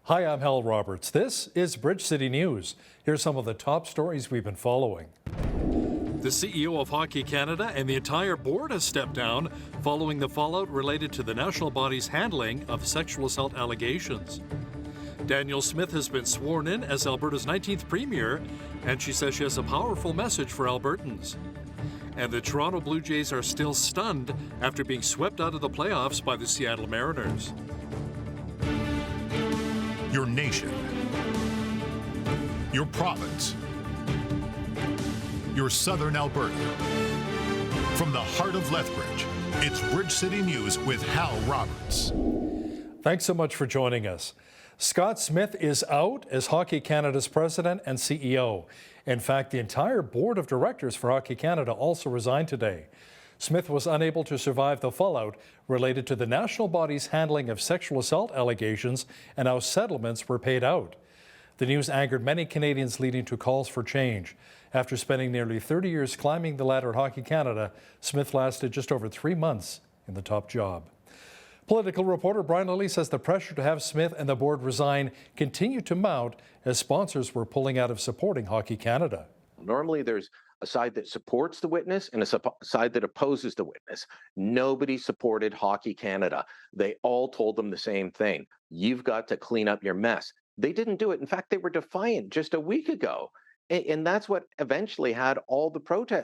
Hi, I'm Hal Roberts. This is Bridge City News. Here's some of the top stories we've been following. The CEO of Hockey Canada and the entire board has stepped down following the fallout related to the national body's handling of sexual assault allegations. Danielle Smith has been sworn in as Alberta's 19th Premier, and she says she has a powerful message for Albertans. And the Toronto Blue Jays are still stunned after being swept out of the playoffs by the Seattle Mariners. Your nation, your province, your southern Alberta. From the heart of Lethbridge, it's Bridge City News with Hal Roberts. Thanks so much for joining us. Scott Smith is out as Hockey Canada's president and CEO. In fact, the entire board of directors for Hockey Canada also resigned today. Smith was unable to survive the fallout related to the national body's handling of sexual assault allegations and how settlements were paid out. The news angered many Canadians, leading to calls for change. After spending nearly 30 years climbing the ladder at Hockey Canada, Smith lasted just over 3 months in the top job. Political reporter Brian Lilly says the pressure to have Smith and the board resign continued to mount as sponsors were pulling out of supporting Hockey Canada. Normally there's a side that supports the witness and a side that opposes the witness. Nobody supported Hockey Canada. They all told them the same thing. You've got to clean up your mess. They didn't do it. In fact, they were defiant just a week ago. And that's what eventually had all the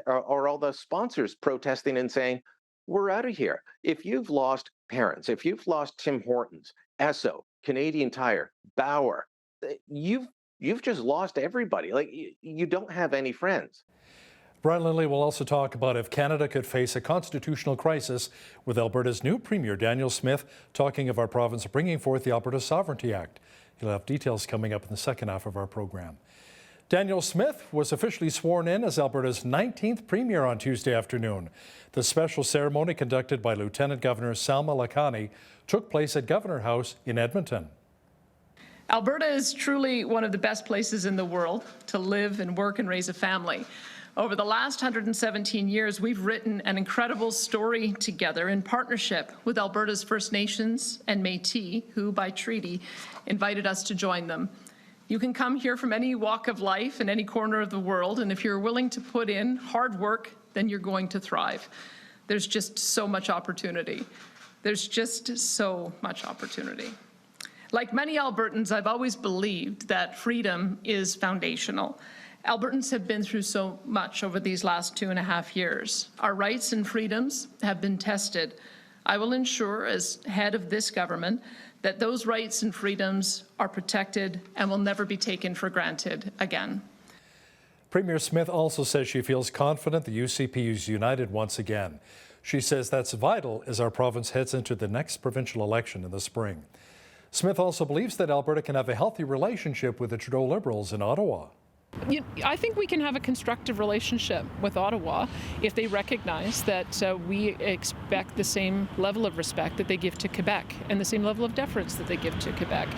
all the sponsors protesting and saying, we're out of here. If you've lost parents, if you've lost Tim Hortons, Esso, Canadian Tire, Bauer, you've just lost everybody. Like, you don't have any friends. Brian Lilly will also talk about if Canada could face a constitutional crisis, with Alberta's new Premier, Danielle Smith, talking of our province bringing forth the Alberta Sovereignty Act. He'll have details coming up in the second half of our program. Danielle Smith was officially sworn in as Alberta's 19th Premier on Tuesday afternoon. The special ceremony, conducted by Lieutenant Governor Salma Lakhani, took place at Governor House in Edmonton. Alberta is truly one of the best places in the world to live and work and raise a family. Over the last 117 years, we've written an incredible story together in partnership with Alberta's First Nations and Métis, who by treaty invited us to join them. You can come here from any walk of life in any corner of the world, and if you're willing to put in hard work, then you're going to thrive. There's just so much opportunity. There's just so much opportunity. Like many Albertans, I've always believed that freedom is foundational. Albertans have been through so much over these last 2.5 years. Our rights and freedoms have been tested. I will ensure, as head of this government, that those rights and freedoms are protected and will never be taken for granted again. Premier Smith also says she feels confident the UCP is united once again. She says that's vital as our province heads into the next provincial election in the spring. Smith also believes that Alberta can have a healthy relationship with the Trudeau Liberals in Ottawa. I think we can have a constructive relationship with Ottawa if they recognize that we expect the same level of respect that they give to Quebec and the same level of deference that they give to Quebec.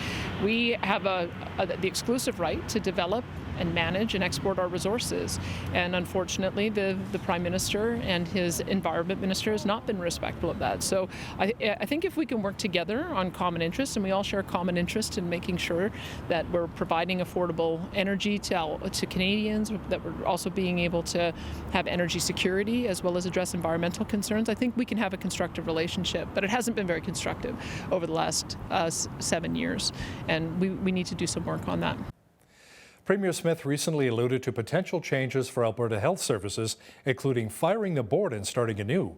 We have the exclusive right to develop and manage and export our resources. And unfortunately, the Prime Minister and his Environment Minister has not been respectful of that. So I think if we can work together on common interests, and we all share a common interest in making sure that we're providing affordable energy to Canadians, that we're also being able to have energy security as well as address environmental concerns, I think we can have a constructive relationship. But it hasn't been very constructive over the last 7 years, and we need to do some work on that. Premier Smith recently alluded to potential changes for Alberta Health Services, including firing the board and starting anew.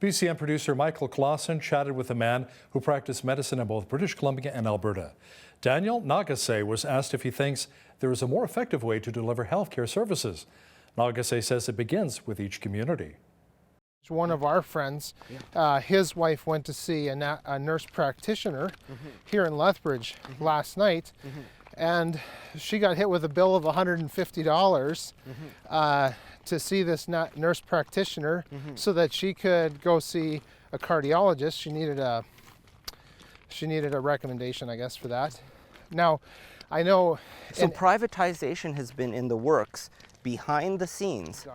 BCN producer Michael Clausen chatted with a man who practiced medicine in both British Columbia and Alberta. Daniel Nagase was asked if he thinks there is a more effective way to deliver healthcare services. Nagase says it begins with each community. One of our friends, his wife went to see a nurse practitioner here in Lethbridge last night. And she got hit with a bill of $150 to see this nurse practitioner so that she could go see a cardiologist. She needed a recommendation, I guess, for that. Now, I know... So privatization has been in the works behind the scenes,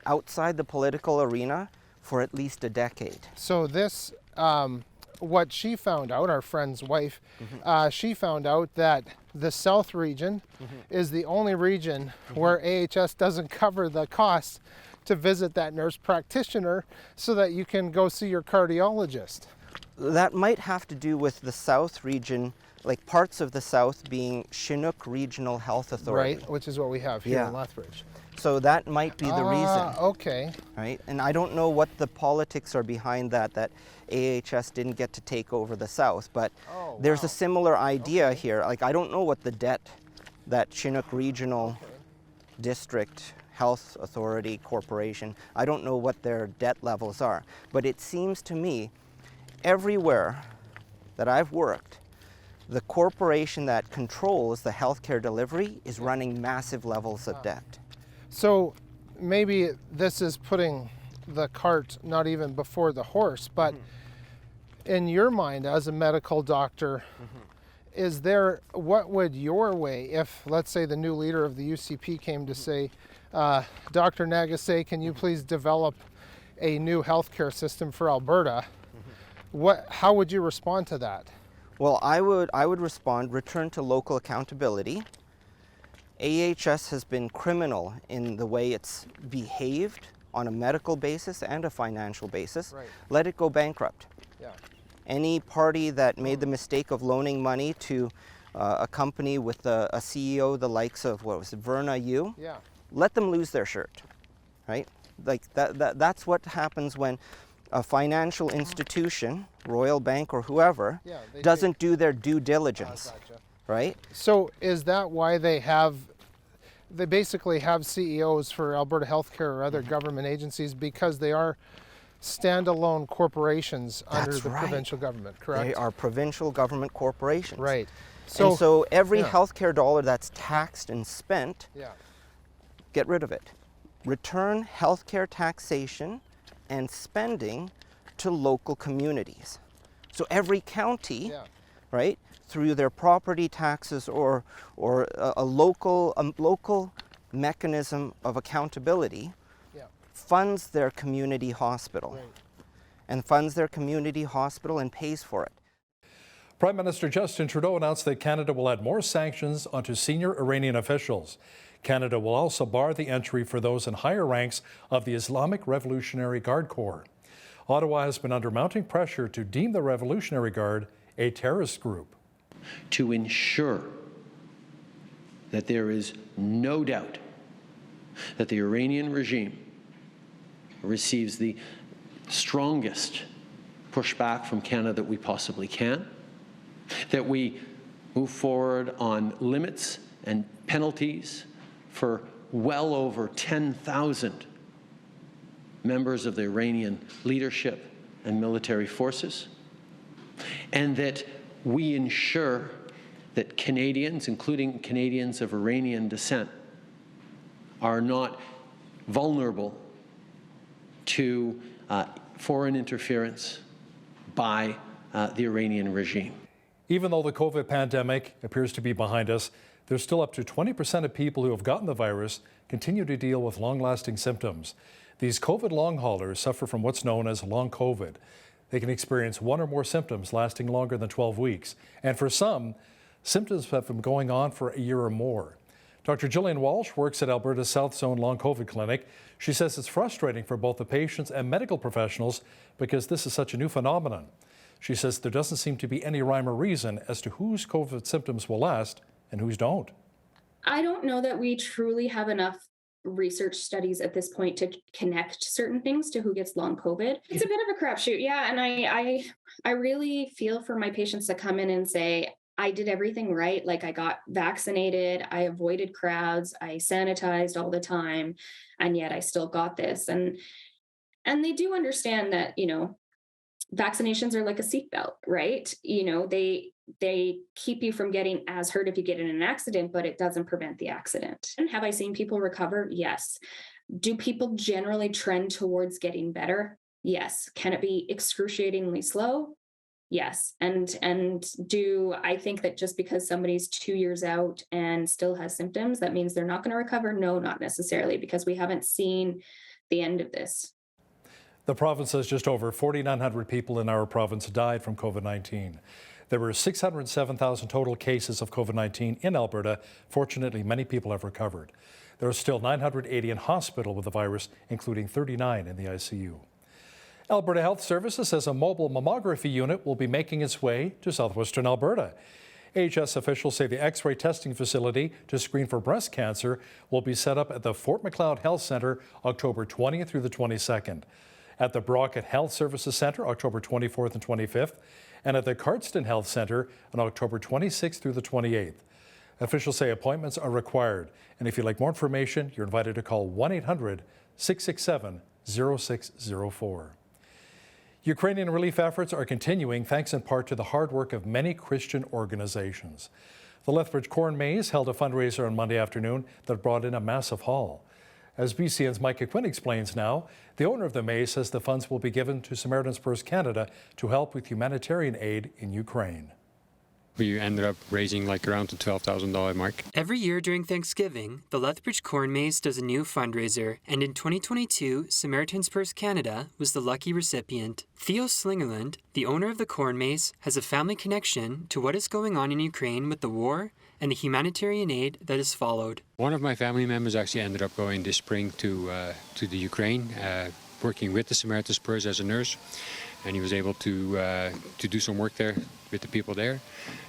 outside the political arena, for at least a decade. So this what she found out, our friend's wife, she found out that the South region is the only region where AHS doesn't cover the costs to visit that nurse practitioner so that you can go see your cardiologist. That might have to do with the South region, like parts of the South being Chinook Regional Health Authority. Right, which is what we have here in Lethbridge. So that might be the reason. Okay. Right? And I don't know what the politics are behind that AHS didn't get to take over the South, but there's a similar idea here. Like, I don't know what the debt that Chinook Regional District Health Authority Corporation, I don't know what their debt levels are, but it seems to me everywhere that I've worked, the corporation that controls the healthcare delivery is running massive levels of debt. So maybe this is putting the cart not even before the horse, but in your mind as a medical doctor, is there, what would your way, if let's say the new leader of the UCP came to say, Dr. Nagase, can you please develop a new healthcare system for Alberta? How would you respond to that? Well, I would respond, return to local accountability. AHS has been criminal in the way it's behaved on a medical basis and a financial basis. Right. Let it go bankrupt. Yeah. Any party that made the mistake of loaning money to a company with a CEO the likes of, what was it, Verna Yu, let them lose their shirt, right? Like that's what happens when a financial institution, Royal Bank or whoever, doesn't do their due diligence, right? So is that why they basically have CEOs for Alberta Healthcare or other government agencies, because they are standalone corporations under the provincial government, correct? They are provincial government corporations. Right. So every healthcare dollar that's taxed and spent, get rid of it. Return healthcare taxation and spending to local communities. So every county, right, through their property taxes or a local mechanism of accountability, funds their community hospital, and funds their community hospital and pays for it. Prime Minister Justin Trudeau announced that Canada will add more sanctions onto senior Iranian officials. Canada will also bar the entry for those in higher ranks of the Islamic Revolutionary Guard Corps. Ottawa has been under mounting pressure to deem the Revolutionary Guard a terrorist group. To ensure that there is no doubt that the Iranian regime receives the strongest pushback from Canada that we possibly can, that we move forward on limits and penalties for well over 10,000 members of the Iranian leadership and military forces, and that we ensure that Canadians, including Canadians of Iranian descent, are not vulnerable to foreign interference by the Iranian regime. Even though the COVID pandemic appears to be behind us, there's still up to 20% of people who have gotten the virus continue to deal with long-lasting symptoms. These COVID long haulers suffer from what's known as long COVID. They can experience one or more symptoms lasting longer than 12 weeks. And for some, symptoms have been going on for a year or more. Dr. Gillian Walsh works at Alberta's South Zone Long COVID Clinic. She says it's frustrating for both the patients and medical professionals because this is such a new phenomenon. She says there doesn't seem to be any rhyme or reason as to whose COVID symptoms will last and whose don't. I don't know that we truly have enough research studies at this point to connect certain things to who gets long COVID. It's a bit of a crapshoot, and I really feel for my patients that come in and say, I did everything right. Like, I got vaccinated, I avoided crowds, I sanitized all the time, and yet I still got this. And they do understand that, vaccinations are like a seatbelt, right? They keep you from getting as hurt if you get in an accident, but it doesn't prevent the accident. And have I seen people recover? Yes. Do people generally trend towards getting better? Yes. Can it be excruciatingly slow? Yes. And do I think that just because somebody's 2 years out and still has symptoms, that means they're not going to recover? No, not necessarily, because we haven't seen the end of this. The province says just over 4,900 people in our province died from COVID-19. There were 607,000 total cases of COVID-19 in Alberta. Fortunately, many people have recovered. There are still 980 in hospital with the virus, including 39 in the ICU. Alberta Health Services says a mobile mammography unit will be making its way to southwestern Alberta. AHS officials say the X-ray testing facility to screen for breast cancer will be set up at the Fort Macleod Health Centre October 20th through the 22nd, at the Brockett Health Services Centre October 24th and 25th, and at the Cardston Health Centre on October 26th through the 28th. Officials say appointments are required, and if you'd like more information, you're invited to call 1-800-667-0604. Ukrainian relief efforts are continuing thanks in part to the hard work of many Christian organizations. The Lethbridge Corn Maze held a fundraiser on Monday afternoon that brought in a massive haul. As BCN's Micah Quinn explains now, the owner of the maze says the funds will be given to Samaritan's Purse Canada to help with humanitarian aid in Ukraine. We ended up raising like around the $12,000 mark. Every year during Thanksgiving, the Lethbridge Corn Maze does a new fundraiser, and in 2022, Samaritan's Purse Canada was the lucky recipient. Theo Slingerland, the owner of the Corn Maze, has a family connection to what is going on in Ukraine with the war and the humanitarian aid that has followed. One of my family members actually ended up going this spring to the Ukraine, working with the Samaritan's Purse as a nurse, and he was able to do some work there with the people there.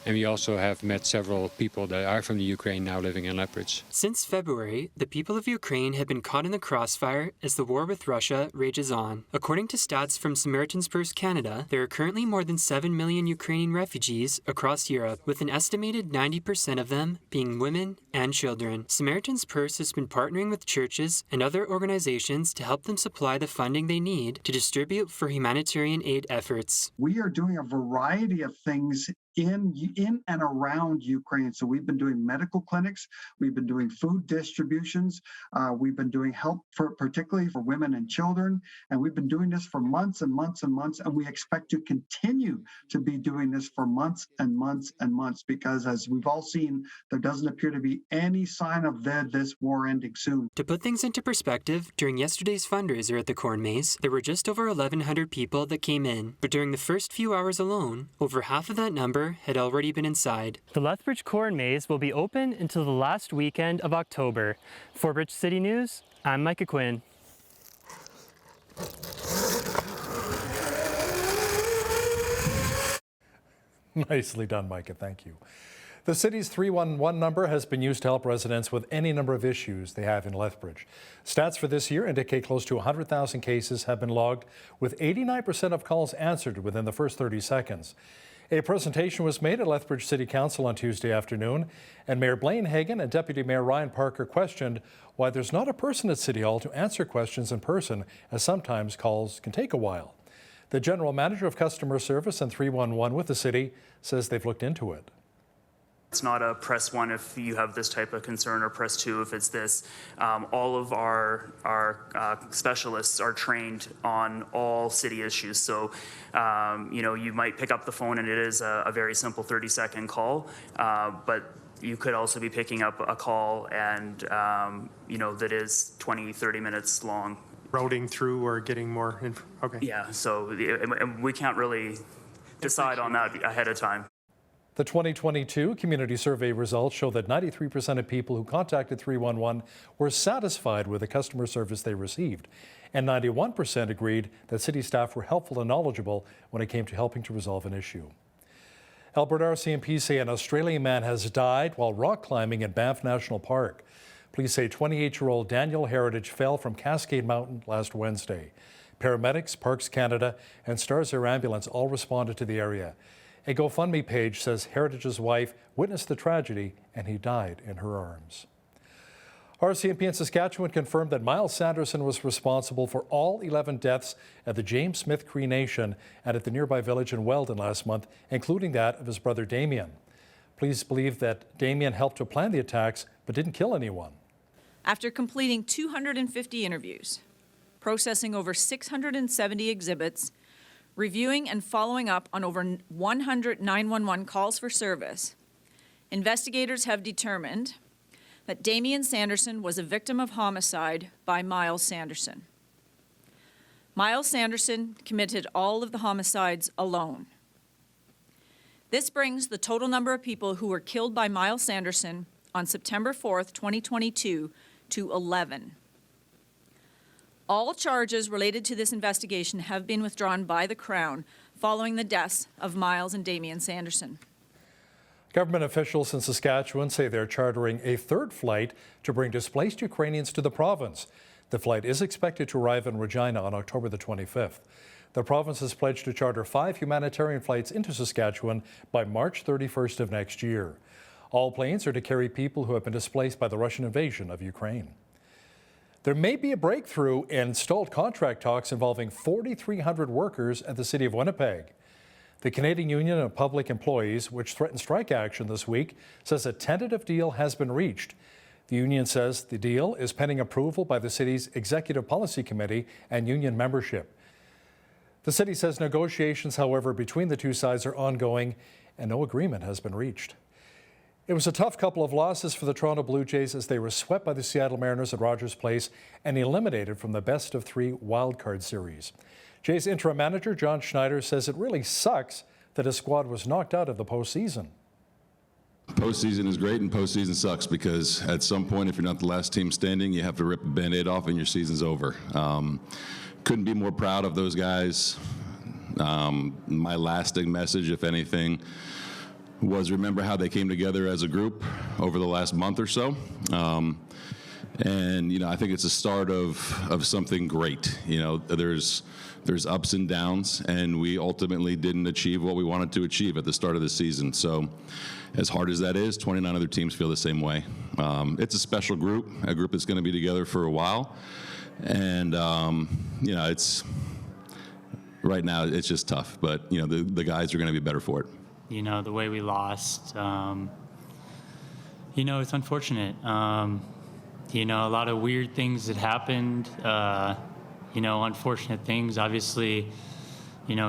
And we also have met several people that are from the Ukraine now living in Lethbridge. Since February, the people of Ukraine have been caught in the crossfire as the war with Russia rages on. According to stats from Samaritan's Purse Canada, there are currently more than 7 million Ukrainian refugees across Europe, with an estimated 90% of them being women and children. Samaritan's Purse has been partnering with churches and other organizations to help them supply the funding they need to distribute for humanitarian aid efforts. We are doing a variety of things in and around Ukraine. So we've been doing medical clinics, we've been doing food distributions, we've been doing help particularly for women and children, and we've been doing this for months and months and months, and we expect to continue to be doing this for months and months and months, because as we've all seen, there doesn't appear to be any sign of this war ending soon. To put things into perspective, during yesterday's fundraiser at the Corn Maze, there were just over 1,100 people that came in, but during the first few hours alone, over half of that number had already been inside. The Lethbridge Corn Maze will be open until the last weekend of October. For Bridge City News, I'm Micah Quinn. Nicely done, Micah. Thank you. The city's 311 number has been used to help residents with any number of issues they have in Lethbridge. Stats for this year indicate close to 100,000 cases have been logged, with 89% of calls answered within the first 30 seconds. A presentation was made at Lethbridge City Council on Tuesday afternoon, and Mayor Blaine Hagan and Deputy Mayor Ryan Parker questioned why there's not a person at City Hall to answer questions in person, as sometimes calls can take a while. The General Manager of Customer Service and 311 with the city says they've looked into it. It's not a press 1 if you have this type of concern, or press 2 if it's this. All of our specialists are trained on all city issues. So, you might pick up the phone and it is a very simple 30-second call, but you could also be picking up a call and, that is 20, 30 minutes long. Routing through or getting more info. Okay. Yeah, so we can't really decide on that ahead of time. The 2022 community survey results show that 93% of people who contacted 311 were satisfied with the customer service they received, and 91% agreed that city staff were helpful and knowledgeable when it came to helping to resolve an issue. Alberta RCMP say an Australian man has died while rock climbing in Banff National Park. Police say 28-year-old Daniel Heritage fell from Cascade Mountain last Wednesday. Paramedics, Parks Canada, and Stars Air Ambulance all responded to the area. A GoFundMe page says Heritage's wife witnessed the tragedy and he died in her arms. RCMP in Saskatchewan confirmed that Miles Sanderson was responsible for all 11 deaths at the James Smith Cree Nation and at the nearby village in Weldon last month, including that of his brother Damien. Police believe that Damien helped to plan the attacks but didn't kill anyone. After completing 250 interviews, processing over 670 exhibits, reviewing and following up on over 100 911 calls for service, investigators have determined that Damien Sanderson was a victim of homicide by Miles Sanderson. Miles Sanderson committed all of the homicides alone. This brings the total number of people who were killed by Miles Sanderson on September 4th, 2022 to 11. All charges related to this investigation have been withdrawn by the Crown following the deaths of Miles and Damien Sanderson. Government officials in Saskatchewan say they're chartering a third flight to bring displaced Ukrainians to the province. The flight is expected to arrive in Regina on October the 25th. The province has pledged to charter 5 humanitarian flights into Saskatchewan by March 31st of next year. All planes are to carry people who have been displaced by the Russian invasion of Ukraine. There may be a breakthrough in stalled contract talks involving 4,300 workers at the City of Winnipeg. The Canadian Union of Public Employees, which threatened strike action this week, says a tentative deal has been reached. The union says the deal is pending approval by the city's Executive Policy Committee and union membership. The city says negotiations, however, between the two sides are ongoing and no agreement has been reached. It was a tough couple of losses for the Toronto Blue Jays as they were swept by the Seattle Mariners at Rogers Place and eliminated from the best-of-3 wildcard series. Jays interim manager John Schneider says it really sucks that his squad was knocked out of the postseason. Postseason is great and postseason sucks because at some point, if you're not the last team standing, you have to rip a Band-Aid off and your season's over. Couldn't be more proud of those guys. My lasting message, if anything, was remember how they came together as a group over the last month or so. And, I think it's a start of something great. There's ups and downs, and we ultimately didn't achieve what we wanted to achieve at the start of the season. So as hard as that is, 29 other teams feel the same way. It's a special group, a group that's going to be together for a while. And, it's right now it's just tough, but, the guys are going to be better for it. The way we lost, it's unfortunate. A lot of weird things that happened, unfortunate things. Obviously,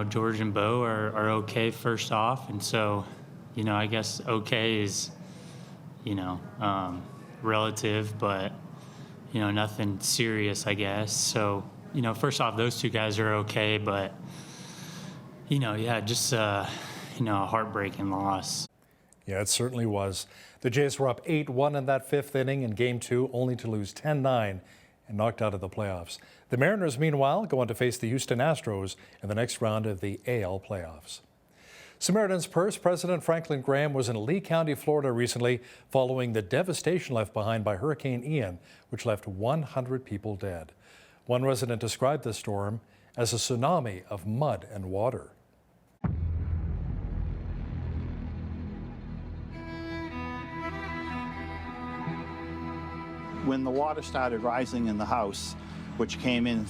George and Bo are okay first off. And so, I guess okay is, relative, but, nothing serious, I guess. So, first off, those two guys are okay, but, just, a heartbreaking loss. Yeah, it certainly was. The Jays were up 8-1 in that fifth inning in Game 2, only to lose 10-9 and knocked out of the playoffs. The Mariners, meanwhile, go on to face the Houston Astros in the next round of the AL playoffs. Samaritan's Purse President Franklin Graham was in Lee County, Florida recently following the devastation left behind by Hurricane Ian, which left 100 people dead. One resident described the storm as a tsunami of mud and water. When the water started rising in the house, which came in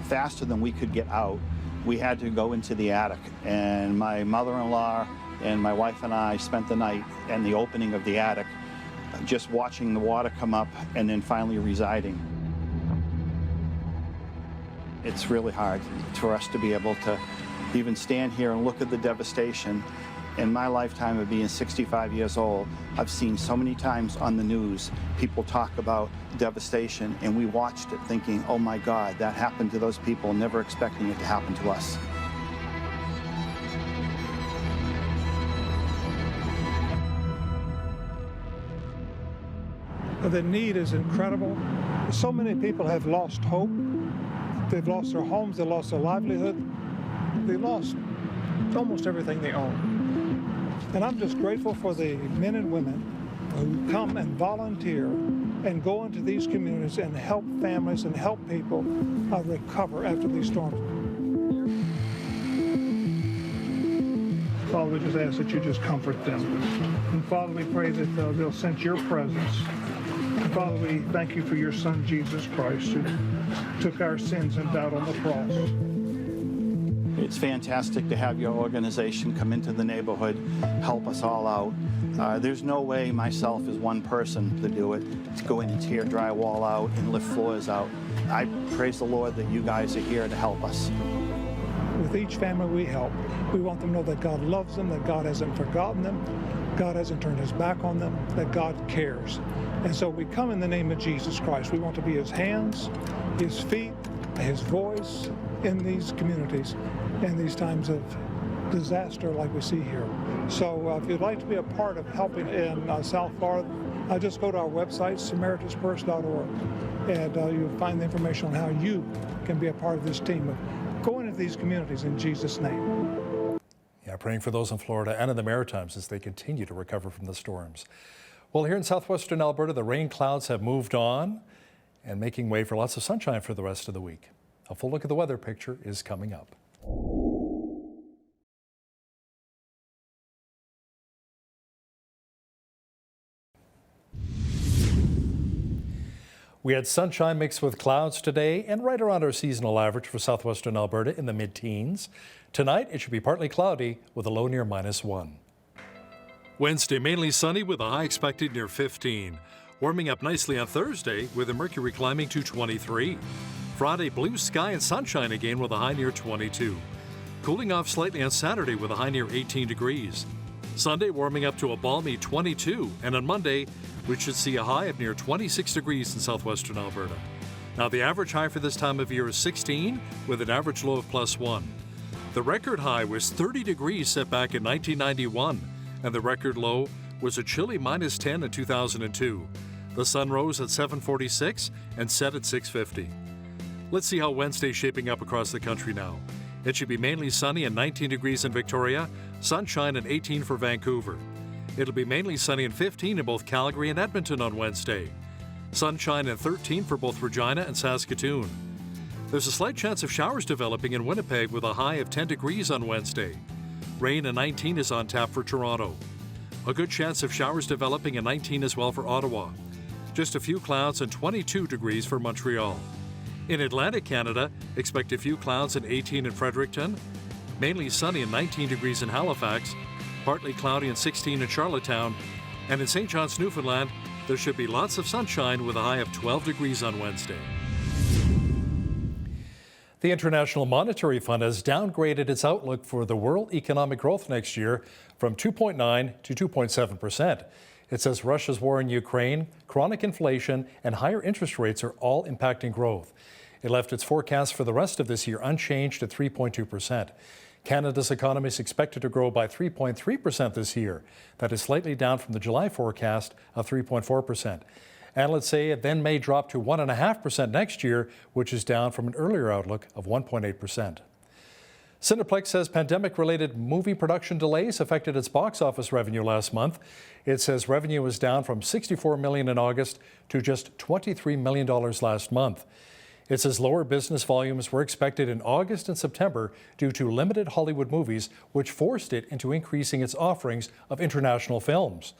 faster than we could get out, we had to go into the attic. And my mother-in-law and my wife and I spent the night in the opening of the attic, just watching the water come up and then finally residing. It's really hard for us to be able to even stand here and look at the devastation. In my lifetime of being 65 years old, I've seen so many times on the news people talk about devastation, and we watched it thinking, oh my God, that happened to those people, never expecting it to happen to us. The need is incredible. So many people have lost hope. They've lost their homes, they've lost their livelihood. They've lost almost everything they own. And I'm just grateful for the men and women who come and volunteer and go into these communities and help families and help people recover after these storms. Father, we just ask that you just comfort them. And Father, we pray that they'll sense your presence. And Father, we thank you for your Son, Jesus Christ, who took our sins and died on the cross. It's fantastic to have your organization come into the neighborhood, help us all out. There's no way myself as one person to do it, to go in and tear drywall out and lift floors out. I praise the Lord that you guys are here to help us. With each family we help, we want them to know that God loves them, that God hasn't forgotten them, God hasn't turned his back on them, that God cares. And so we come in the name of Jesus Christ. We want to be his hands, his feet, his voice, in these communities in these times of disaster like we see here. So if you'd like to be a part of helping in South Florida, just go to our website, SamaritansPurse.org, and you'll find the information on how you can be a part of this team of going into these communities in Jesus' name. Yeah, praying for those in Florida and in the Maritimes as they continue to recover from the storms. Well, here in southwestern Alberta, the rain clouds have moved on and making way for lots of sunshine for the rest of the week. A full look at the weather picture is coming up. We had sunshine mixed with clouds today and right around our seasonal average for southwestern Alberta in the mid-teens. Tonight, it should be partly cloudy with a low near -1. Wednesday, mainly sunny with a high expected near 15. Warming up nicely on Thursday with the mercury climbing to 23. Friday, blue sky and sunshine again with a high near 22. Cooling off slightly on Saturday with a high near 18 degrees. Sunday, warming up to a balmy 22. And on Monday, we should see a high of near 26 degrees in southwestern Alberta. Now, the average high for this time of year is 16 with an average low of +1. The record high was 30 degrees set back in 1991, and the record low was a chilly -10 in 2002. The sun rose at 7:46 and set at 6:50. Let's see how Wednesday's shaping up across the country now. It should be mainly sunny and 19 degrees in Victoria, sunshine and 18 for Vancouver. It'll be mainly sunny and 15 in both Calgary and Edmonton on Wednesday. Sunshine and 13 for both Regina and Saskatoon. There's a slight chance of showers developing in Winnipeg with a high of 10 degrees on Wednesday. Rain and 19 is on tap for Toronto. A good chance of showers developing and 19 as well for Ottawa. Just a few clouds and 22 degrees for Montreal. In Atlantic Canada, expect a few clouds and 18 in Fredericton. Mainly sunny and 19 degrees in Halifax. Partly cloudy and 16 in Charlottetown. And in St. John's, Newfoundland, there should be lots of sunshine with a high of 12 degrees on Wednesday. The International Monetary Fund has downgraded its outlook for the world economic growth next year from 2.9 to 2.7%. It says Russia's war in Ukraine, chronic inflation, and higher interest rates are all impacting growth. It left its forecast for the rest of this year unchanged at 3.2%. Canada's economy is expected to grow by 3.3% this year. That is slightly down from the July forecast of 3.4%. Analysts say it then may drop to 1.5% next year, which is down from an earlier outlook of 1.8%. Cineplex says pandemic-related movie production delays affected its box office revenue last month. It says revenue was down from $64 million in August to just $23 million last month. It says lower business volumes were expected in August and September due to limited Hollywood movies, which forced it into increasing its offerings of international films.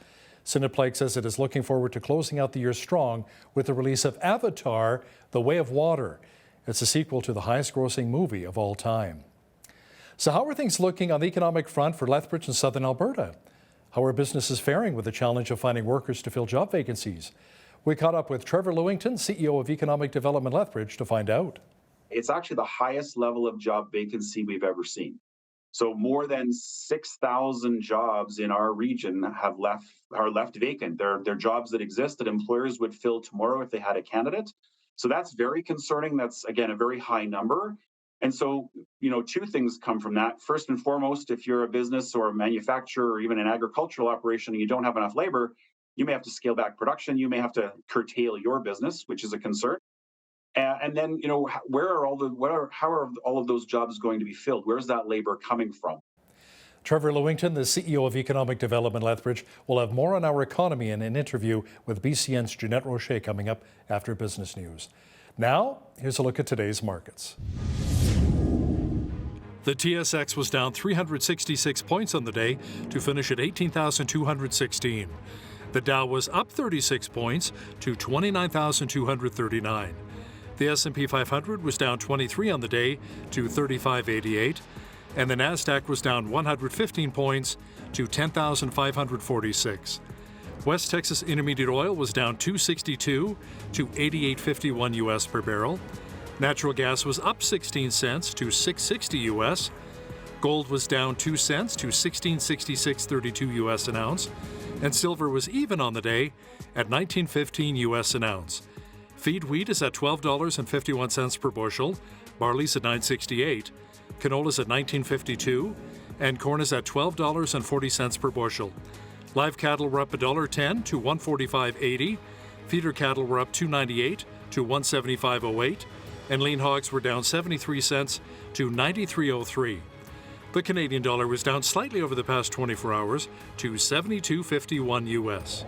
Cineplex says it is looking forward to closing out the year strong with the release of Avatar: The Way of Water. It's a sequel to the highest-grossing movie of all time. So how are things looking on the economic front for Lethbridge and southern Alberta? How are businesses faring with the challenge of finding workers to fill job vacancies? We caught up with Trevor Lewington, CEO of Economic Development Lethbridge, to find out. It's actually the highest level of job vacancy we've ever seen. So more than 6,000 jobs in our region are left vacant. They're jobs that exist that employers would fill tomorrow if they had a candidate. So that's very concerning. That's, again, a very high number. And so, two things come from that. First and foremost, if you're a business or a manufacturer or even an agricultural operation and you don't have enough labor, you may have to scale back production. You may have to curtail your business, which is a concern. And then, how are all of those jobs going to be filled? Where's that labor coming from? Trevor Lewington, the CEO of Economic Development Lethbridge, will have more on our economy in an interview with BCN's Jeanette Rocher coming up after business news. Now, here's a look at today's markets. The TSX was down 366 points on the day to finish at 18,216. The Dow was up 36 points to 29,239. The S&P 500 was down 23 on the day to 3588, and the Nasdaq was down 115 points to 10,546. West Texas Intermediate Oil was down 262 to 88.51 US per barrel. Natural gas was up 16 cents to 6.60 US. Gold was down 2 cents to 16.6632 US an ounce, and silver was even on the day at 19.15 US an ounce. Feed wheat is at $12.51 per bushel. Barley's at $9.68, canola's at $19.52, and corn is at $12.40 per bushel. Live cattle were up $1.10 to $145.80. Feeder cattle were up $2.98 to $175.08, and lean hogs were down 73 cents to 93.03. The Canadian dollar was down slightly over the past 24 hours to 72.51 US.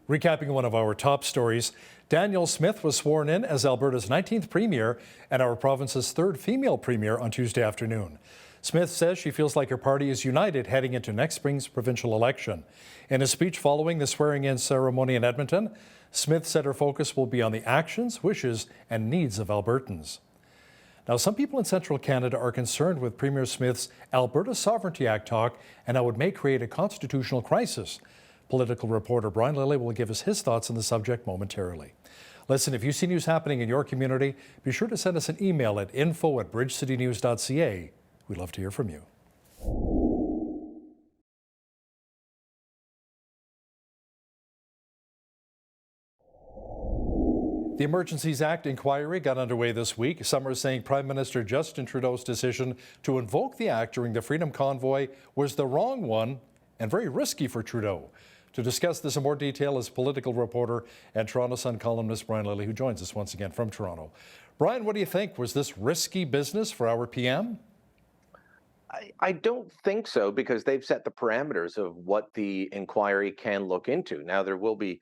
Recapping one of our top stories, Danielle Smith was sworn in as Alberta's 19th Premier and our province's third female Premier on Tuesday afternoon. Smith says she feels like her party is united heading into next spring's provincial election. In a speech following the swearing-in ceremony in Edmonton, Smith said her focus will be on the actions, wishes, and needs of Albertans. Now, some people in central Canada are concerned with Premier Smith's Alberta Sovereignty Act talk and how it may create a constitutional crisis. Political reporter Brian Lilly will give us his thoughts on the subject momentarily. Listen, if you see news happening in your community, be sure to send us an email at info@bridgecitynews.ca. We'd love to hear from you. The Emergencies Act inquiry got underway this week. Some are saying Prime Minister Justin Trudeau's decision to invoke the act during the Freedom Convoy was the wrong one and very risky for Trudeau. To discuss this in more detail is political reporter and Toronto Sun columnist Brian Lilly, who joins us once again from Toronto. Brian, what do you think? Was this risky business for our PM? I don't think so, because they've set the parameters of what the inquiry can look into. Now, there will be,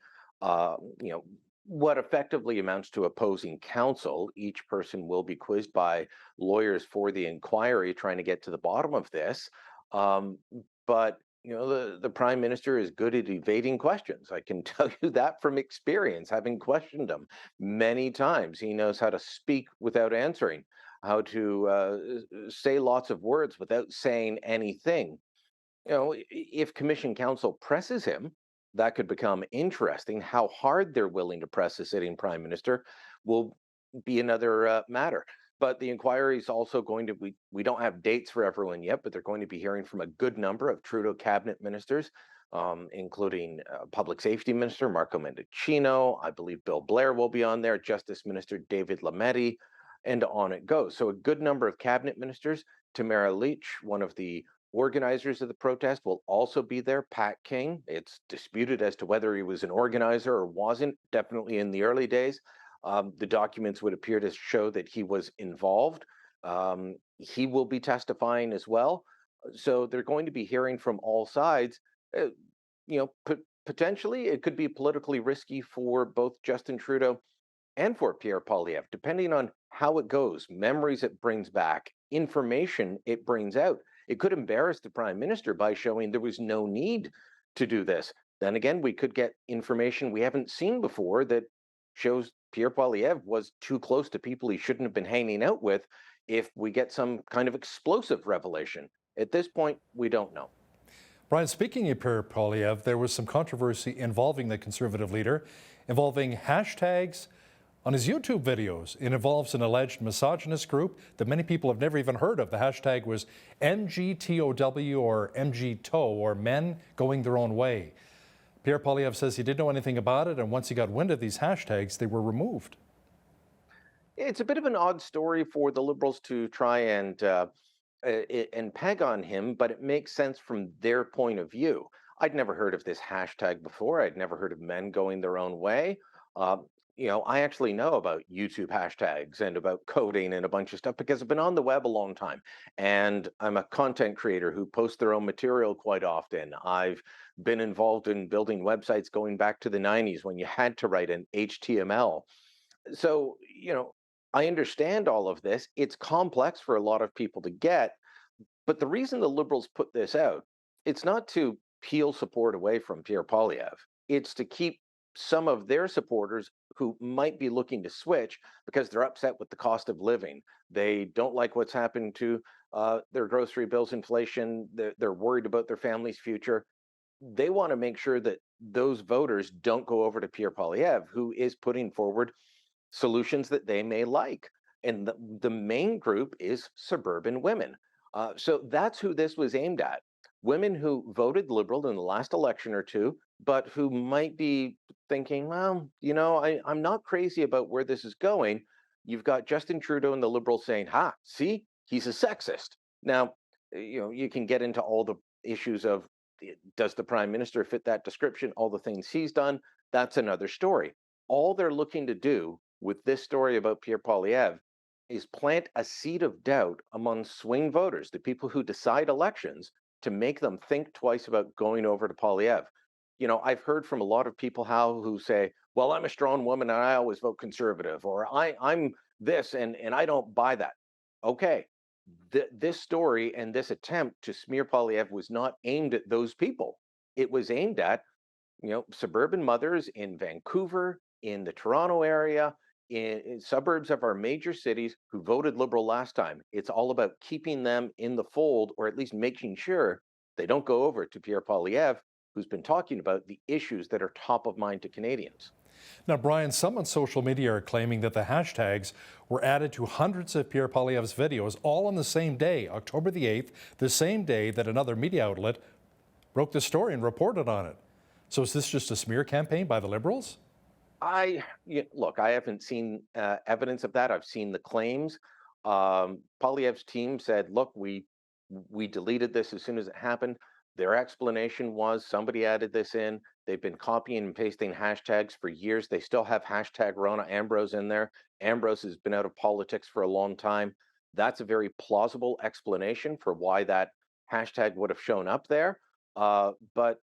what effectively amounts to opposing counsel. Each person will be quizzed by lawyers for the inquiry, trying to get to the bottom of this. But the Prime Minister is good at evading questions. I can tell you that from experience, having questioned him many times. He knows how to speak without answering, how to say lots of words without saying anything. If Commission counsel presses him, that could become interesting. How hard they're willing to press a sitting Prime Minister will be another matter. But the inquiry is also going to, we don't have dates for everyone yet, but they're going to be hearing from a good number of Trudeau cabinet ministers, including Public Safety Minister Marco Mendicino. I believe Bill Blair will be on there, Justice Minister David Lametti, and on it goes. So a good number of cabinet ministers. Tamara Leach, one of the organizers of the protest, will also be there. Pat King, it's disputed as to whether he was an organizer or wasn't, definitely in the early days. The documents would appear to show that he was involved. He will be testifying as well. So they're going to be hearing from all sides. Potentially it could be politically risky for both Justin Trudeau and for Pierre Poilievre, depending on how it goes, memories it brings back, information it brings out. It could embarrass the Prime Minister by showing there was no need to do this. Then again, we could get information we haven't seen before that shows Pierre Poilievre was too close to people he shouldn't have been hanging out with, if we get some kind of explosive revelation. At this point, we don't know. Brian, speaking of Pierre Poilievre, there was some controversy involving the Conservative leader, involving hashtags on his YouTube videos. It involves an alleged misogynist group that many people have never even heard of. The hashtag was MGTOW, or MGTO, or Men Going Their Own Way. Pierre Poilievre says he didn't know anything about it, and once he got wind of these hashtags, they were removed. It's a bit of an odd story for the Liberals to try and peg on him, but it makes sense from their point of view. I'd never heard of this hashtag before. I'd never heard of men going their own way. I actually know about YouTube hashtags and about coding and a bunch of stuff because I've been on the web a long time. And I'm a content creator who posts their own material quite often. I've been involved in building websites going back to the 90s when you had to write an HTML. So, I understand all of this. It's complex for a lot of people to get. But the reason the Liberals put this out, it's not to peel support away from Pierre Poilievre. It's to keep some of their supporters who might be looking to switch because they're upset with the cost of living. They don't like what's happened to their grocery bills, inflation. They're worried about their family's future. They want to make sure that those voters don't go over to Pierre Poilievre, who is putting forward solutions that they may like. And the main group is suburban women. So that's who this was aimed at. Women who voted Liberal in the last election or two, but who might be thinking, well, I'm not crazy about where this is going. You've got Justin Trudeau and the Liberals saying, see, he's a sexist. Now, you can get into all the issues of, does the Prime Minister fit that description? All the things he's done, that's another story. All they're looking to do with this story about Pierre Poilievre is plant a seed of doubt among swing voters, the people who decide elections, to make them think twice about going over to Poilievre. I've heard from a lot of people who say, well, I'm a strong woman and I always vote conservative, or I'm this and I don't buy that. Okay, this story and this attempt to smear Poilievre was not aimed at those people. It was aimed at, suburban mothers in Vancouver, in the Toronto area, in suburbs of our major cities who voted Liberal last time. It's all about keeping them in the fold, or at least making sure they don't go over to Pierre Poilievre, who's been talking about the issues that are top of mind to Canadians. Now, Brian, some on social media are claiming that the hashtags were added to hundreds of Pierre Poilievre's videos all on the same day, October the 8th, the same day that another media outlet broke the story and reported on it. So is this just a smear campaign by the Liberals? Look, I haven't seen evidence of that. I've seen the claims. Poilievre's team said, look, we deleted this as soon as it happened. Their explanation was somebody added this in. They've been copying and pasting hashtags for years. They still have hashtag Rona Ambrose in there. Ambrose has been out of politics for a long time. That's a very plausible explanation for why that hashtag would have shown up there. But,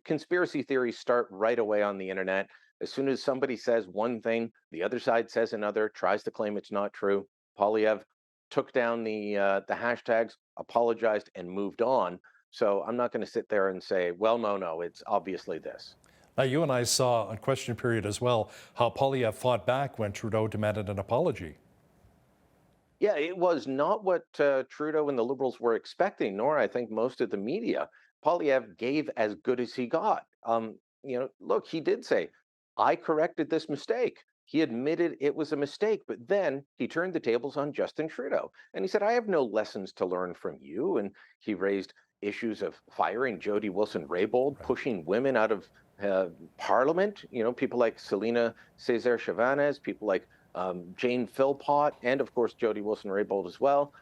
conspiracy theories start right away on the internet. As soon as somebody says one thing, the other side says another, tries to claim it's not true. Poilievre took down the hashtags, apologized, and moved on. So I'm not going to sit there and say, well, no, it's obviously this. Now, you and I saw on Question Period as well how Poilievre fought back when Trudeau demanded an apology. Yeah, it was not what Trudeau and the Liberals were expecting, nor I think most of the media. Poilievre gave as good as he got. Look, he did say, I corrected this mistake. He admitted it was a mistake, but then he turned the tables on Justin Trudeau. And he said, I have no lessons to learn from you. And he raised issues of firing Jody Wilson-Raybould, pushing women out of Parliament. People like Selena Cesar-Chavanez, people like Jane Philpott, and of course, Jody Wilson-Raybould as well.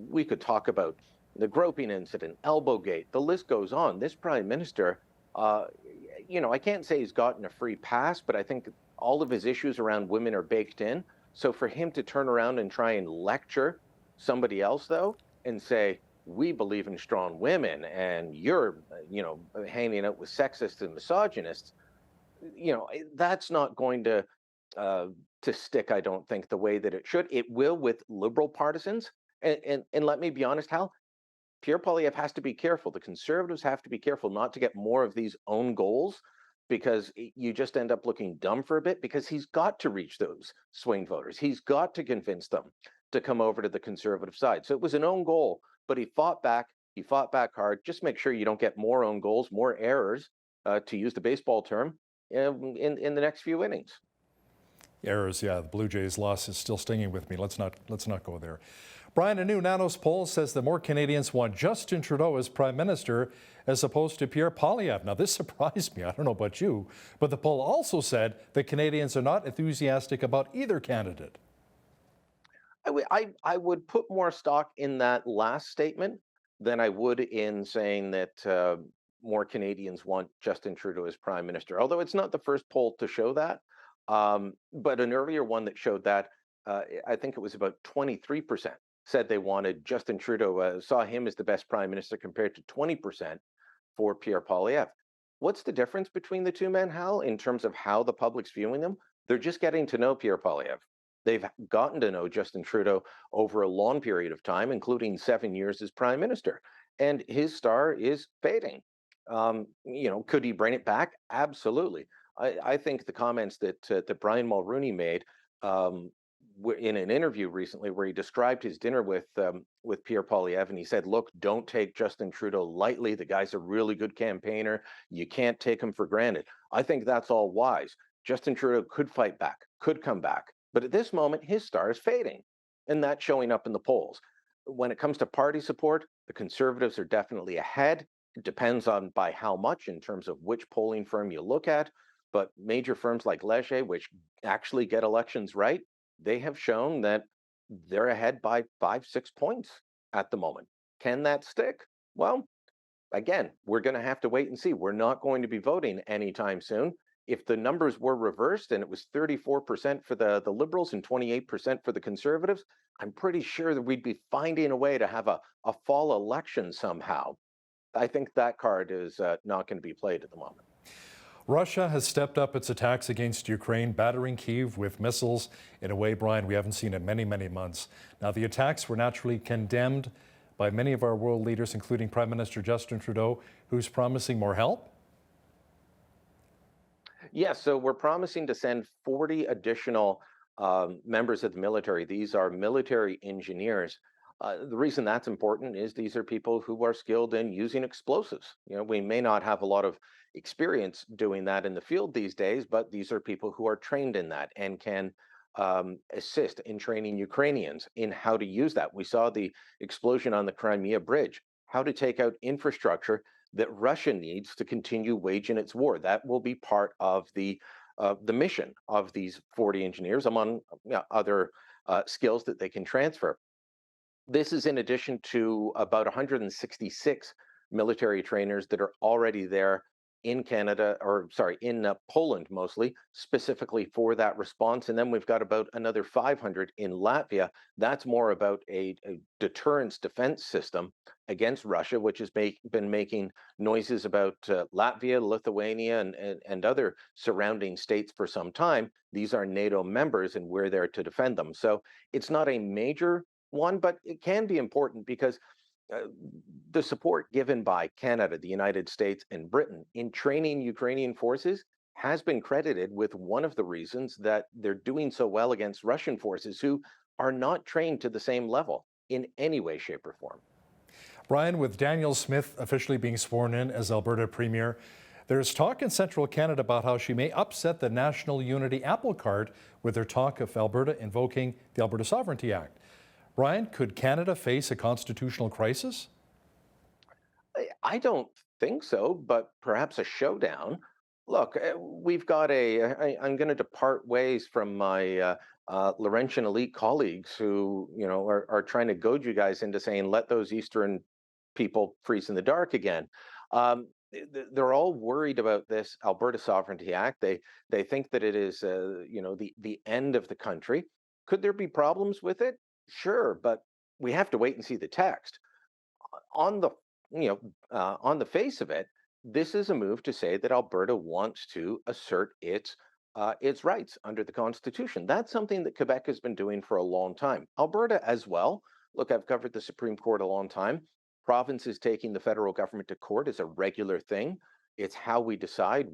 We could talk about the groping incident, Elbowgate, the list goes on. This Prime Minister, I can't say he's gotten a free pass, but I think all of his issues around women are baked in. So for him to turn around and try and lecture somebody else, though, and say, we believe in strong women and you're, hanging out with sexists and misogynists, that's not going to stick, I don't think, the way that it should. It will with Liberal partisans. And let me be honest, Hal, Pierre Poilievre has to be careful. The Conservatives have to be careful not to get more of these own goals, because you just end up looking dumb for a bit, because he's got to reach those swing voters. He's got to convince them to come over to the Conservative side. So it was an own goal, but he fought back. He fought back hard. Just make sure you don't get more own goals, more errors, to use the baseball term, in the next few innings. Errors, yeah. The Blue Jays loss is still stinging with me. Let's not go there. Brian, a new Nanos poll says that more Canadians want Justin Trudeau as Prime Minister as opposed to Pierre Poilievre. Now, this surprised me. I don't know about you, but the poll also said that Canadians are not enthusiastic about either candidate. I would put more stock in that last statement than I would in saying that more Canadians want Justin Trudeau as Prime Minister, although it's not the first poll to show that. But an earlier one that showed that, I think it was about 23% said they wanted Justin Trudeau, saw him as the best Prime Minister, compared to 20% for Pierre Poilievre. What's the difference between the two men, Hal, in terms of how the public's viewing them? They're just getting to know Pierre Poilievre. They've gotten to know Justin Trudeau over a long period of time, including 7 years as Prime Minister, and his star is fading. Could he bring it back? Absolutely. I think the comments that Brian Mulroney made in an interview recently, where he described his dinner with Pierre Poilievre, and he said, "Look, don't take Justin Trudeau lightly. The guy's a really good campaigner. You can't take him for granted." I think that's all wise. Justin Trudeau could fight back, could come back, but at this moment, his star is fading, and that's showing up in the polls. When it comes to party support, the Conservatives are definitely ahead. It depends on by how much in terms of which polling firm you look at. but major firms like Leger, which actually get elections right, they have shown that they're ahead by 5, 6 points at the moment. Can that stick? Well, again, we're going to have to wait and see. We're not going to be voting anytime soon. If the numbers were reversed and it was 34% for the Liberals and 28% for the Conservatives, I'm pretty sure that we'd be finding a way to have a fall election somehow. I think that card is not going to be played at the moment. Russia has stepped up its attacks against Ukraine, battering Kyiv with missiles in a way, Brian, we haven't seen in many, many months. Now, the attacks were naturally condemned by many of our world leaders, including Prime Minister Justin Trudeau, who's promising more help. Yes, so we're promising to send 40 additional members of the military. These are military engineers. The reason that's important is these are people who are skilled in using explosives. You know, we may not have a lot of experience doing that in the field these days, but these are people who are trained in that and can assist in training Ukrainians in how to use that. We saw the explosion on the Crimea Bridge, how to take out infrastructure that Russia needs to continue waging its war. That will be part of the mission of these 40 engineers, among other skills that they can transfer. This is in addition to about 166 military trainers that are already there in Canada, or sorry, in Poland mostly, specifically for that response. And then we've got about another 500 in Latvia. That's more about a deterrence defense system against Russia, which has been making noises about Latvia, Lithuania, and other surrounding states for some time. These are NATO members, and we're there to defend them. So it's not a major one, but it can be important because the support given by Canada, the United States, and Britain in training Ukrainian forces has been credited with one of the reasons that they're doing so well against Russian forces who are not trained to the same level in any way, shape, or form. Brian, with Danielle Smith officially being sworn in as Alberta Premier, there's talk in central Canada about how she may upset the National Unity apple cart with her talk of Alberta invoking the Alberta Sovereignty Act. Brian, could Canada face a constitutional crisis? I don't think so, but perhaps a showdown. Look, we've got I'm going to depart ways from my Laurentian elite colleagues who, are trying to goad you guys into saying, let those Eastern people freeze in the dark again. They're all worried about this Alberta Sovereignty Act. They think that it is, the end of the country. Could there be problems with it? Sure, but we have to wait and see the text. On the face of it, this is a move to say that Alberta wants to assert its rights under the Constitution. That's something that Quebec has been doing for a long time. Alberta as well. Look, I've covered the Supreme Court a long time. Provinces taking the federal government to court is a regular thing. It's how we decide,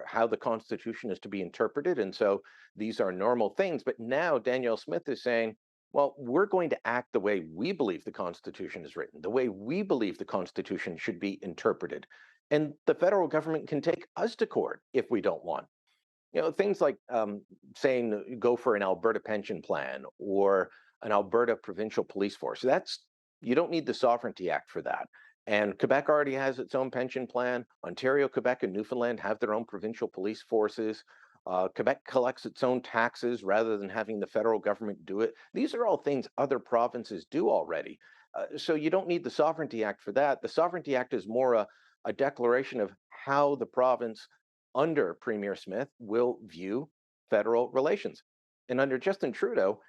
how the Constitution is to be interpreted. And so these are normal things. But now Danielle Smith is saying, well, we're going to act the way we believe the Constitution is written, the way we believe the Constitution should be interpreted. And the federal government can take us to court if we don't want. Things like saying go for an Alberta pension plan or an Alberta provincial police force. You don't need the Sovereignty Act for that. And Quebec already has its own pension plan. Ontario, Quebec, and Newfoundland have their own provincial police forces. Quebec collects its own taxes rather than having the federal government do it. These are all things other provinces do already. So you don't need the Sovereignty Act for that. The Sovereignty Act is more a declaration of how the province under Premier Smith will view federal relations. And under Justin Trudeau,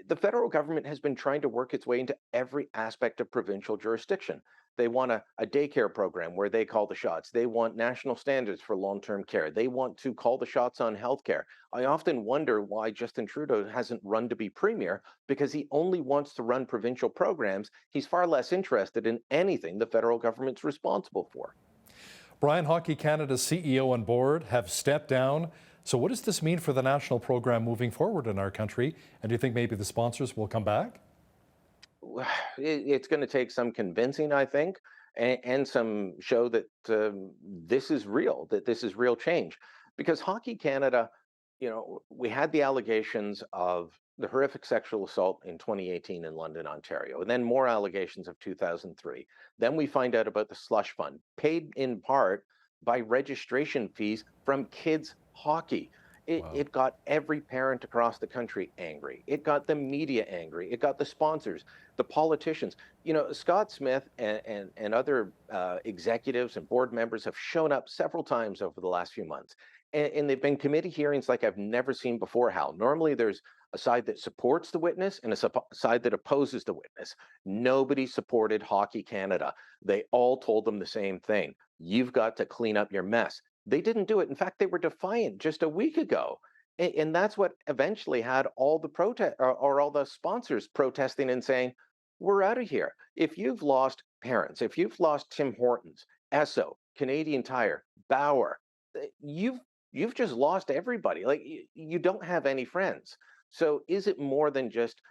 the federal government has been trying to work its way into every aspect of provincial jurisdiction. They want a daycare program where they call the shots. They want national standards for long-term care. They want to call the shots on healthcare. I often wonder why Justin Trudeau hasn't run to be premier, because he only wants to run provincial programs. He's far less interested in anything the federal government's responsible for. Brian, Hockey Canada's CEO and board have stepped down. So what does this mean for the national program moving forward in our country? And do you think maybe the sponsors will come back? It's going to take some convincing, I think, and some show that this is real, that this is real change. Because Hockey Canada, we had the allegations of the horrific sexual assault in 2018 in London, Ontario, and then more allegations of 2003. Then we find out about the slush fund, paid in part by registration fees from kids hockey. It got every parent across the country angry. It got the media angry. It got the sponsors, the politicians. You know, Scott Smith and other executives and board members have shown up several times over the last few months. And they've been committee hearings like I've never seen before, Hal. Normally there's a side that supports the witness and a side that opposes the witness. Nobody supported Hockey Canada. They all told them the same thing. You've got to clean up your mess. They didn't do it. In fact, they were defiant just a week ago. And that's what eventually had all the protest or all the sponsors protesting and saying, we're out of here. If you've lost parents, if you've lost Tim Hortons, Esso, Canadian Tire, Bauer, you've just lost everybody. Like you don't have any friends. So is it more than just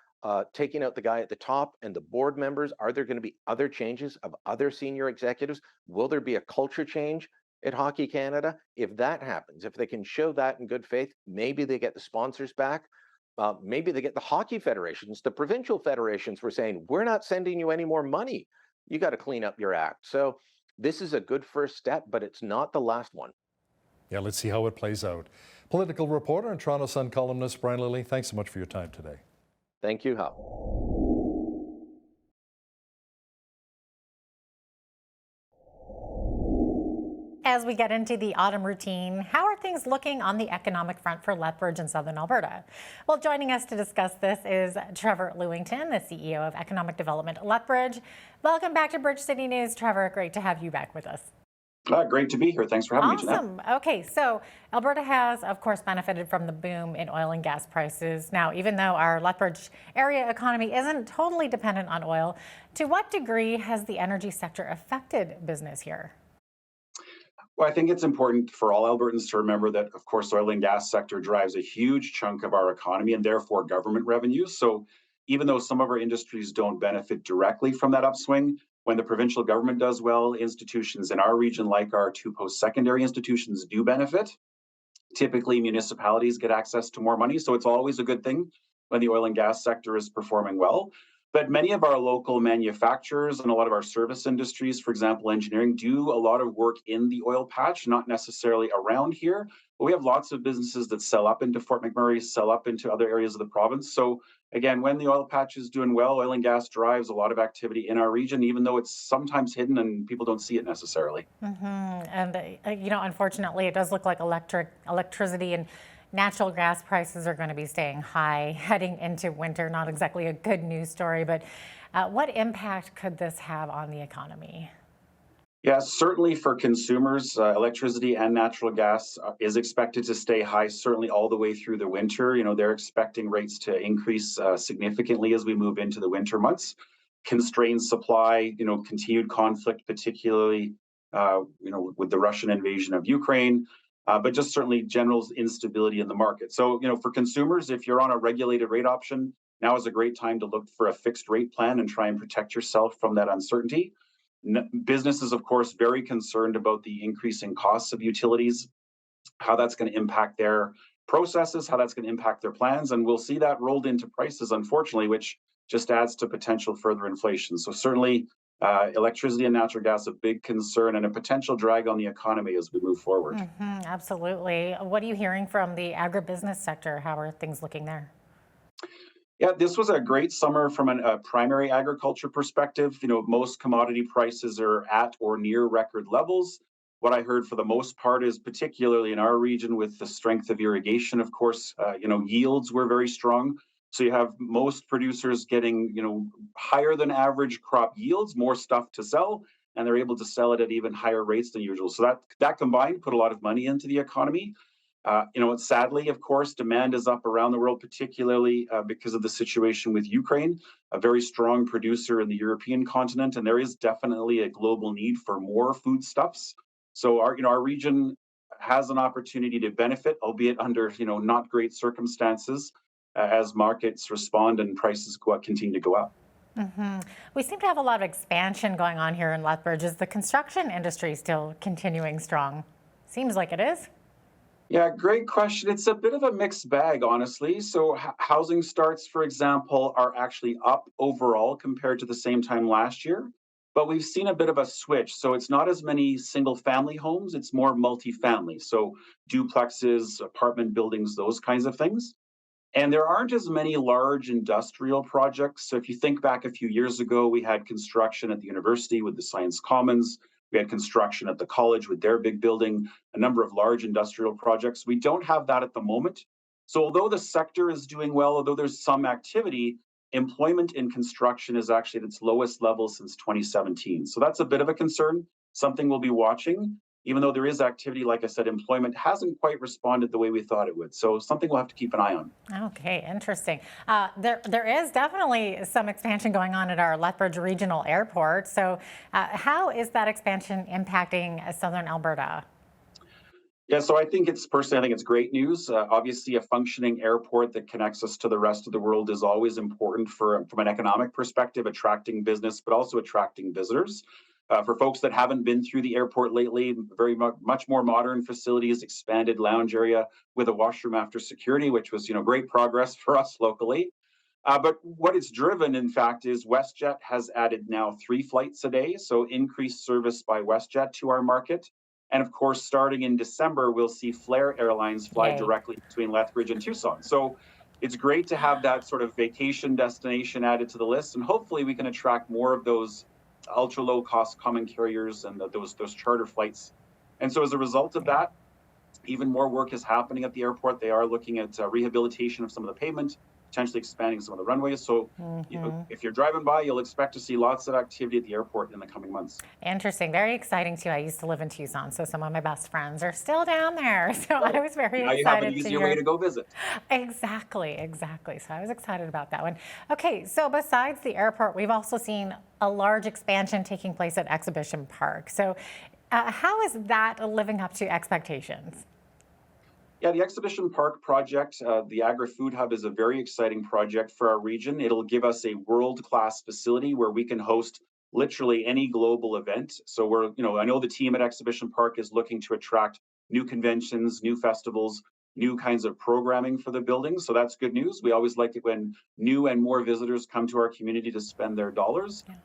taking out the guy at the top and the board members? Are there going to be other changes of other senior executives? Will there be a culture change at Hockey Canada? If that happens, if they can show that in good faith, maybe they get the sponsors back. Maybe they get the hockey federations, the provincial federations were saying, we're not sending you any more money. You got to clean up your act. So this is a good first step, but it's not the last one. Yeah, let's see how it plays out. Political reporter and Toronto Sun columnist Brian Lilley, thanks so much for your time today. Thank you, Hal. As we get into the autumn routine, how are things looking on the economic front for Lethbridge and Southern Alberta? Well, joining us to discuss this is Trevor Lewington, the CEO of Economic Development at Lethbridge. Welcome back to Bridge City News, Trevor. Great to have you back with us. Great to be here. Thanks for having me, Jeanette. Awesome. Okay, so Alberta has, of course, benefited from the boom in oil and gas prices. Now, even though our Lethbridge area economy isn't totally dependent on oil, to what degree has the energy sector affected business here? Well, I think it's important for all Albertans to remember that, of course, the oil and gas sector drives a huge chunk of our economy and therefore government revenues. So even though some of our industries don't benefit directly from that upswing, when the provincial government does well, institutions in our region, like our two post-secondary institutions, do benefit. Typically, municipalities get access to more money, so it's always a good thing when the oil and gas sector is performing well. But many of our local manufacturers and a lot of our service industries, for example, engineering, do a lot of work in the oil patch, not necessarily around here. But we have lots of businesses that sell up into Fort McMurray, sell up into other areas of the province. So again, when the oil patch is doing well, oil and gas drives a lot of activity in our region, even though it's sometimes hidden and people don't see it necessarily. And, you know, unfortunately, it does look like electricity and natural gas prices are going to be staying high heading into winter. Not exactly a good news story, but what impact could this have on the economy? Yeah, certainly for consumers, electricity and natural gas is expected to stay high, certainly all the way through the winter. You know, they're expecting rates to increase significantly as we move into the winter months. Constrained supply, you know, continued conflict, particularly, with the Russian invasion of Ukraine. But just certainly general instability in the market. So, you know, for consumers, if you're on a regulated rate option, now is a great time to look for a fixed rate plan and try and protect yourself from that uncertainty. Businesses, of course, very concerned about the increasing costs of utilities, how that's going to impact their processes, how that's going to impact their plans. And we'll see that rolled into prices, unfortunately, which just adds to potential further inflation. So certainly, electricity and natural gas, a big concern and a potential drag on the economy as we move forward. Absolutely. What are you hearing from the agribusiness sector? How are things looking there? Yeah, this was a great summer from a primary agriculture perspective. You know, most commodity prices are at or near record levels. What I heard for the most part is, particularly in our region with the strength of irrigation, of course, yields were very strong. So you have most producers getting, higher than average crop yields, more stuff to sell, and they're able to sell it at even higher rates than usual. So that combined put a lot of money into the economy. Sadly, of course, demand is up around the world, particularly because of the situation with Ukraine, a very strong producer in the European continent, and there is definitely a global need for more foodstuffs. So our region has an opportunity to benefit, albeit under not great circumstances, as markets respond and prices continue to go up. We seem to have a lot of expansion going on here in Lethbridge. Is the construction industry still continuing strong? Seems like it is. Yeah, great question. It's a bit of a mixed bag, honestly. So housing starts, for example, are actually up overall compared to the same time last year. but we've seen a bit of a switch. So it's not as many single family homes, it's more multifamily. So duplexes, apartment buildings, those kinds of things. And there aren't as many large industrial projects. So if you think back a few years ago, we had construction at the university with the Science Commons. We had construction at the college with their big building, a number of large industrial projects. We don't have that at the moment. So although the sector is doing well, although there's some activity, employment in construction is actually at its lowest level since 2017. So that's a bit of a concern, something we'll be watching. Even though there is activity, like I said, employment hasn't quite responded the way we thought it would. So something we'll have to keep an eye on. Okay, interesting. There is definitely some expansion going on at our Lethbridge Regional Airport. So how is that expansion impacting Southern Alberta? Yeah, so I think it's great news. Obviously, a functioning airport that connects us to the rest of the world is always important from an economic perspective, attracting business, but also attracting visitors. For folks that haven't been through the airport lately, much more modern facilities, expanded lounge area with a washroom after security, which was great progress for us locally. But what it's driven, in fact, is WestJet has added now 3 flights a day, so increased service by WestJet to our market. And of course, starting in December, we'll see Flair Airlines fly directly between Lethbridge and Tucson. So it's great to have that sort of vacation destination added to the list, and hopefully we can attract more of those ultra low cost common carriers and those charter flights. And so as a result of that, even more work is happening at the airport. They are looking at rehabilitation of some of the pavement, potentially expanding some of the runways. So if you're driving by, you'll expect to see lots of activity at the airport in the coming months. Interesting. Very exciting, too. I used to live in Tucson, so some of my best friends are still down there. So I was very excited. Now you have an easier way to go visit. Exactly. So I was excited about that one. Okay, so besides the airport, we've also seen a large expansion taking place at Exhibition Park. So how is that living up to expectations? Yeah, the Exhibition Park project, the Agri-Food Hub, is a very exciting project for our region. It'll give us a world-class facility where we can host literally any global event. So I know the team at Exhibition Park is looking to attract new conventions, new festivals, new kinds of programming for the building. So that's good news. We always like it when new and more visitors come to our community to spend their dollars. Yeah.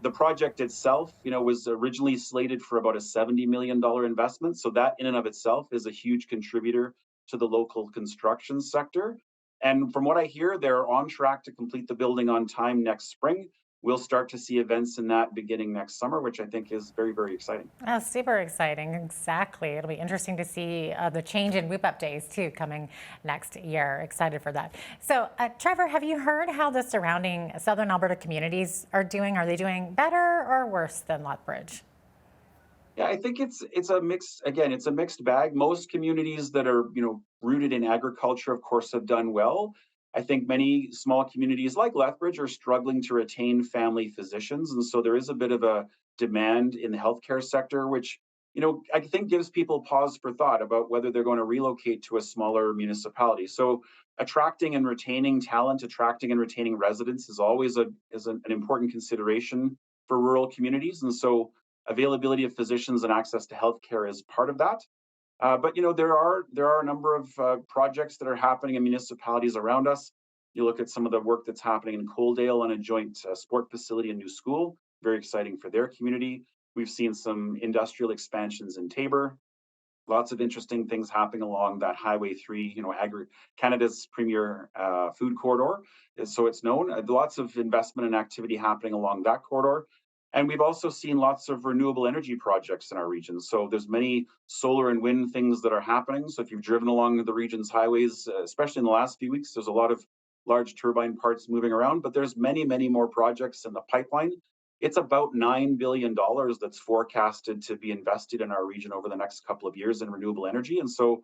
The project itself, was originally slated for about a $70 million investment. So that in and of itself is a huge contributor to the local construction sector. And from what I hear, they're on track to complete the building on time next spring. We'll start to see events in that beginning next summer, which I think is very, very exciting. Oh, super exciting. Exactly. It'll be interesting to see the change in Whip Up Days, too, coming next year. Excited for that. So, Trevor, have you heard how the surrounding Southern Alberta communities are doing? Are they doing better or worse than Lethbridge? Yeah, I think it's a mix. Again, it's a mixed bag. Most communities that are, rooted in agriculture, of course, have done well. I think many small communities like Lethbridge are struggling to retain family physicians. And so there is a bit of a demand in the healthcare sector, which, I think gives people pause for thought about whether they're going to relocate to a smaller municipality. So attracting and retaining talent, attracting and retaining residents is always an important consideration for rural communities. And so availability of physicians and access to healthcare is part of that. But there are a number of projects that are happening in municipalities around us. You look at some of the work that's happening in Coaldale on a joint sport facility and new school. Very exciting for their community. We've seen some industrial expansions in Tabor. Lots of interesting things happening along that Highway 3, Canada's premier food corridor, so it's known. Lots of investment and activity happening along that corridor. And we've also seen lots of renewable energy projects in our region. So there's many solar and wind things that are happening. So if you've driven along the region's highways, especially in the last few weeks, there's a lot of large turbine parts moving around, but there's many, many more projects in the pipeline. It's about $9 billion that's forecasted to be invested in our region over the next couple of years in renewable energy. And so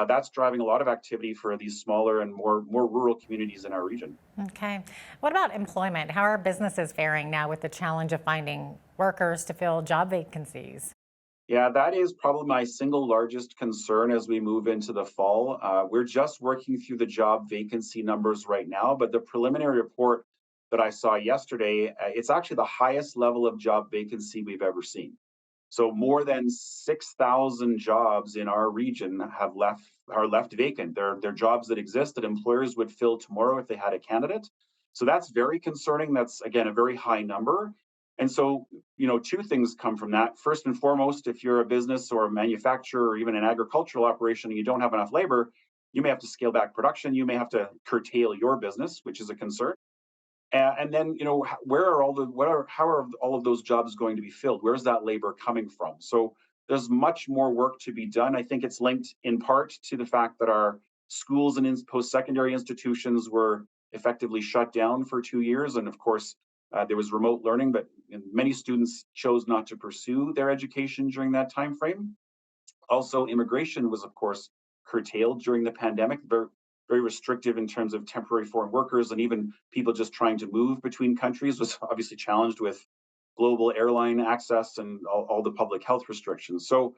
that's driving a lot of activity for these smaller and more rural communities in our region. Okay. What about employment? How are businesses faring now with the challenge of finding workers to fill job vacancies? Yeah, that is probably my single largest concern as we move into the fall. We're just working through the job vacancy numbers right now, but the preliminary report that I saw yesterday, it's actually the highest level of job vacancy we've ever seen. So more than 6,000 jobs in our region are left vacant. They're jobs that exist that employers would fill tomorrow if they had a candidate. So that's very concerning. That's, again, a very high number. And so, two things come from that. First and foremost, if you're a business or a manufacturer or even an agricultural operation and you don't have enough labor, you may have to scale back production. You may have to curtail your business, which is a concern. And then, how are all of those jobs going to be filled? Where's that labor coming from? So there's much more work to be done. I think it's linked in part to the fact that our schools and post-secondary institutions were effectively shut down for 2 years. And of course, there was remote learning, but many students chose not to pursue their education during that time frame. Also, immigration was, of course, curtailed during the pandemic, very restrictive in terms of temporary foreign workers, and even people just trying to move between countries was obviously challenged with global airline access and all the public health restrictions. So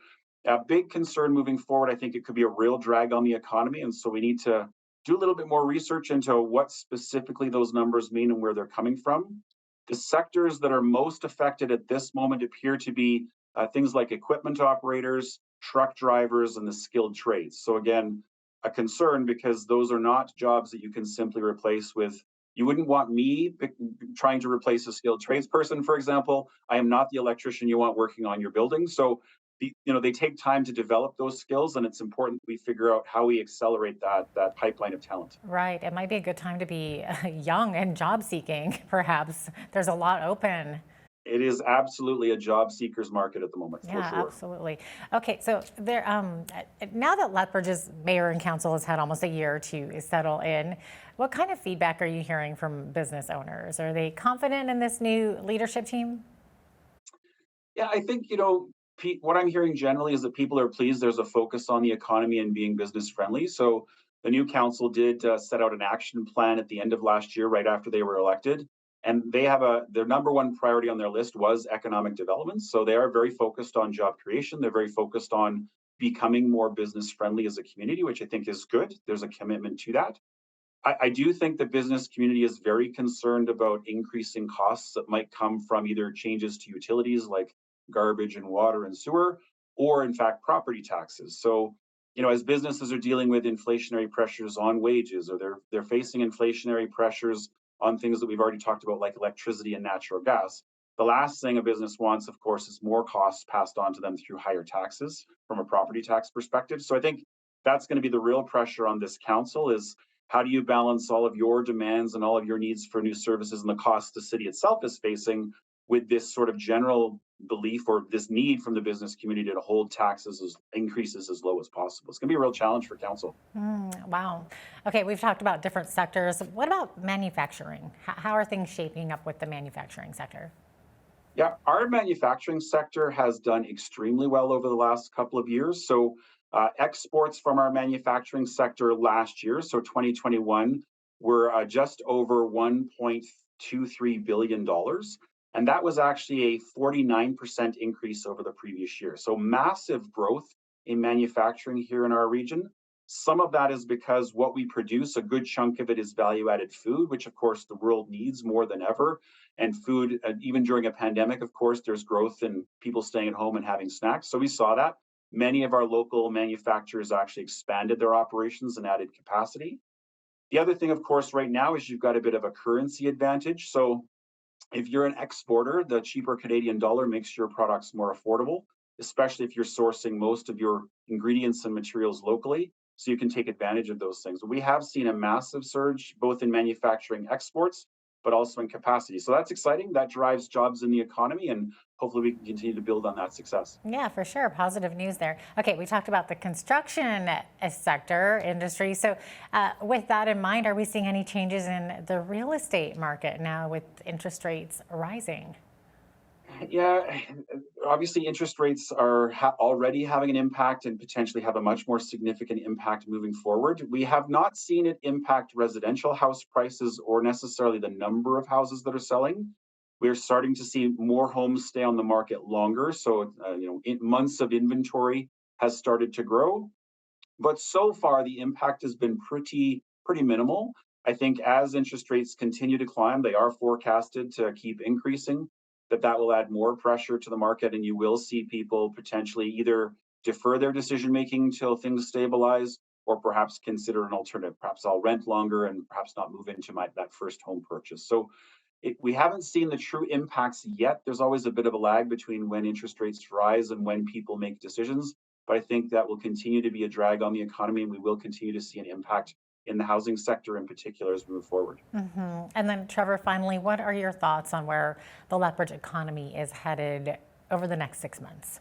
a big concern moving forward. I think it could be a real drag on the economy. And so we need to do a little bit more research into what specifically those numbers mean and where they're coming from. The sectors that are most affected at this moment appear to be things like equipment operators, truck drivers, and the skilled trades. So again, a concern because those are not jobs that you can simply replace with. You wouldn't want me trying to replace a skilled tradesperson, for example. I am not the electrician you want working on your building. So they take time to develop those skills, and it's important we figure out how we accelerate that pipeline of talent. Right. It might be a good time to be young and job seeking, perhaps. There's a lot open. It is absolutely a job seekers market at the moment, for sure. Yeah, absolutely. Okay, so there, now that Lethbridge's mayor and council has had almost a year to settle in, what kind of feedback are you hearing from business owners? Are they confident in this new leadership team? Yeah, I think, what I'm hearing generally is that people are pleased there's a focus on the economy and being business friendly. So the new council did set out an action plan at the end of last year, right after they were elected. And they have their number one priority on their list was economic development. So they are very focused on job creation. They're very focused on becoming more business friendly as a community, which I think is good. There's a commitment to that. I do think the business community is very concerned about increasing costs that might come from either changes to utilities like garbage and water and sewer, or in fact, property taxes. So, as businesses are dealing with inflationary pressures on wages, or they're facing inflationary pressures on things that we've already talked about, like electricity and natural gas. The last thing a business wants, of course, is more costs passed on to them through higher taxes from a property tax perspective. So I think that's going to be the real pressure on this council is how do you balance all of your demands and all of your needs for new services and the costs the city itself is facing with this sort of general belief or this need from the business community to hold taxes increases as low as possible. It's going to be a real challenge for council. Wow. Okay, we've talked about different sectors. What about manufacturing? How are things shaping up with the manufacturing sector? Yeah, our manufacturing sector has done extremely well over the last couple of years. So exports from our manufacturing sector last year, so 2021, were just over $1.23 billion. And that was actually a 49% increase over the previous year. So massive growth in manufacturing here in our region. Some of that is because what we produce, a good chunk of it is value-added food, which of course the world needs more than ever. And food, even during a pandemic, of course, there's growth in people staying at home and having snacks. So we saw that. Many of our local manufacturers actually expanded their operations and added capacity. The other thing, of course, right now is you've got a bit of a currency advantage. So if you're an exporter, the cheaper Canadian dollar makes your products more affordable, especially if you're sourcing most of your ingredients and materials locally. So you can take advantage of those things. We have seen a massive surge, both in manufacturing exports, but also in capacity. So that's exciting. That drives jobs in the economy, and hopefully we can continue to build on that success. Yeah, for sure. Positive news there. Okay, we talked about the construction sector industry. So with that in mind, are we seeing any changes in the real estate market now with interest rates rising? Yeah, obviously interest rates are already having an impact and potentially have a much more significant impact moving forward. We have not seen it impact residential house prices or necessarily the number of houses that are selling. We're starting to see more homes stay on the market longer. So, months of inventory has started to grow. But so far, the impact has been pretty minimal. I think as interest rates continue to climb, they are forecasted to keep increasing. That will add more pressure to the market, and you will see people potentially either defer their decision making until things stabilize, or perhaps consider an alternative. Perhaps I'll rent longer and perhaps not move into that first home purchase. So we haven't seen the true impacts yet. There's always a bit of a lag between when interest rates rise and when people make decisions. But I think that will continue to be a drag on the economy, and we will continue to see an impact in the housing sector in particular as we move forward. And then, Trevor, finally, what are your thoughts on where the Lethbridge economy is headed over the next 6 months?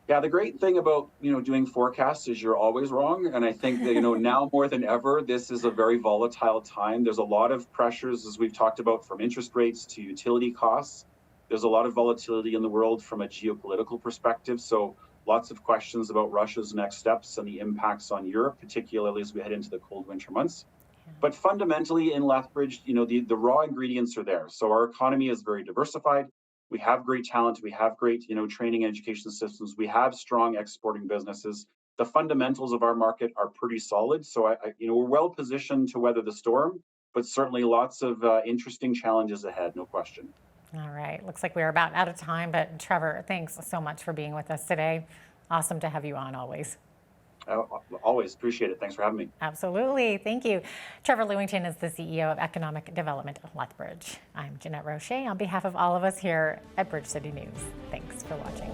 Yeah, the great thing about, doing forecasts is you're always wrong. And I think that, now more than ever, this is a very volatile time. There's a lot of pressures, as we've talked about, from interest rates to utility costs. There's a lot of volatility in the world from a geopolitical perspective. So lots of questions about Russia's next steps and the impacts on Europe, particularly as we head into the cold winter months. But fundamentally in Lethbridge, the raw ingredients are there. So our economy is very diversified. We have great talent. We have great, training and education systems. We have strong exporting businesses. The fundamentals of our market are pretty solid. So, we're well positioned to weather the storm, but certainly lots of interesting challenges ahead, no question. All right. Looks like we're about out of time, but Trevor, thanks so much for being with us today. Awesome to have you on always. Always appreciate it. Thanks for having me. Absolutely. Thank you. Trevor Lewington is the CEO of Economic Development Lethbridge. I'm Jeanette Roche on behalf of all of us here at Bridge City News. Thanks for watching.